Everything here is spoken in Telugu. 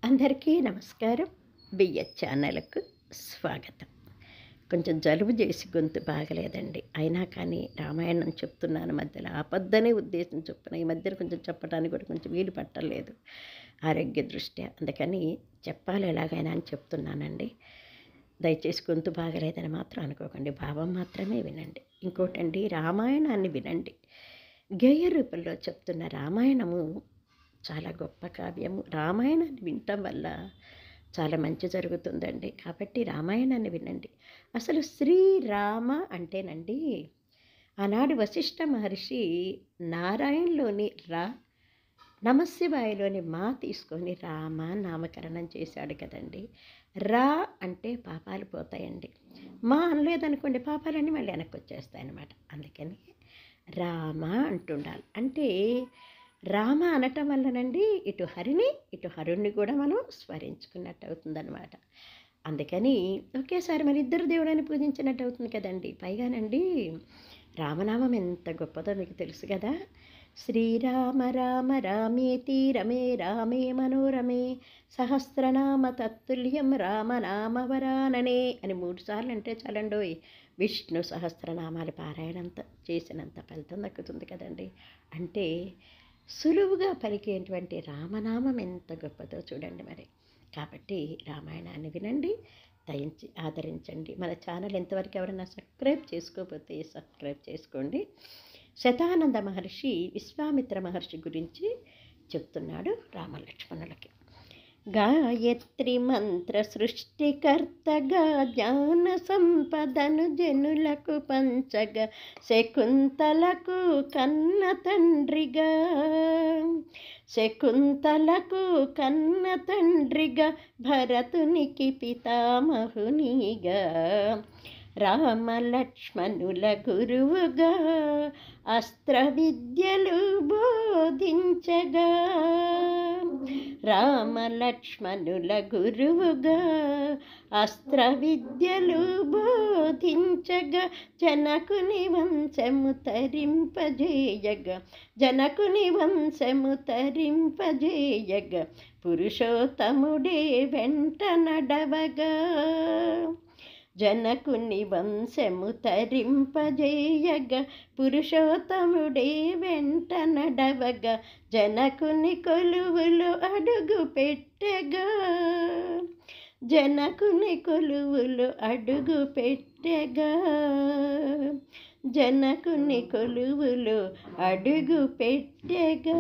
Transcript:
అందరికీ నమస్కారం. బిఎస్ ఛానల్‌కు స్వాగతం. కొంచెం జలుబు చేసి గొంతు బాగలేదండి. అయినా కానీ రామాయణం చెప్తున్నాను మధ్యలో ఆపొద్దనే ఉద్దేశం చొప్పున ఈ మధ్యన కొంచెం చెప్పడానికి కూడా కొంచెం వీలు పట్టలేదు ఆరోగ్య దృష్ట్యా. అందుకని చెప్పాలి ఎలాగైనా అని చెప్తున్నానండి. దయచేసి గొంతు బాగలేదని మాత్రం అనుకోకండి. భావం మాత్రమే వినండి. ఇంకోటండి, రామాయణాన్ని వినండి. గేయ రూపంలో చెప్తున్న రామాయణము చాలా గొప్ప కావ్యము. రామాయణాన్ని వినటం వల్ల చాలా మంచి జరుగుతుందండి. కాబట్టి రామాయణాన్ని వినండి. అసలు శ్రీరామ అంటేనండి, ఆనాడు వశిష్ఠ మహర్షి నారాయణలోని రా, నమశివాయలోని మా తీసుకొని రామ నామకరణం చేశాడు కదండి. రా అంటే పాపాలు పోతాయండి. మా అనలేదనుకోండి పాపాలన్నీ మళ్ళీ వెనక్కి వచ్చేస్తాయన్నమాట. అందుకని రామ అంటుండాలి. అంటే రామ అనటం వల్లనండి ఇటు హరిని ఇటు హరుణ్ణి కూడా మనం స్మరించుకున్నట్టు అవుతుందన్నమాట. అందుకని ఒకేసారి మరి ఇద్దరు దేవుడని పూజించినట్టు అవుతుంది కదండి. పైగానండి రామనామం ఎంత గొప్పదో మీకు తెలుసు కదా. శ్రీరామ రామ రామేతి రమే రామే మనోరమే సహస్రనామ తత్తుల్యం రామనామవరాననే అని 3 సార్లు అంటే చాలండోయ్. విష్ణు సహస్రనామాలు పారాయణంత చేసినంత ఫలితం దక్కుతుంది కదండి. అంటే సులువుగా పలికేటువంటి రామనామం ఎంత గొప్పదో చూడండి మరి. కాబట్టి రామాయణాన్ని వినండి, దయించి ఆదరించండి. మన ఛానల్ ఎంతవరకు ఎవరైనా సబ్స్క్రైబ్ చేసుకోకపోతే సబ్స్క్రైబ్ చేసుకోండి. శతానంద మహర్షి విశ్వామిత్ర మహర్షి గురించి చెప్తున్నాడు రామలక్ష్మణులకి. గాయత్రి మంత్ర సృష్టికర్తగా జ్ఞాన సంపదను జనులకు పంచగా శకుంతలకు కన్న తండ్రిగా, శకుంతలకు కన్న తండ్రిగా భరతునికి పితామహునిగా, రామ లక్ష్మణుల గురువుగా అస్త్ర విద్యలు బోధించగా, రామ లక్ష్మణుల గురువుగా అస్త్ర విద్యలు బోధించగా, జనకుని వంశము తరింపజేయగా, జనకుని వంశము తరింపజేయగా, పురుషోత్తముడే వెంట నడవగా, జనకుని వంశము తరింపజేయగా, పురుషోత్తముడే వెంట నడవగా, జనకుని కొలువులు అడుగు పెట్టగా, జనకుని కొలువులు అడుగు పెట్టగా, జనకుని కొలువులు అడుగు పెట్టగా.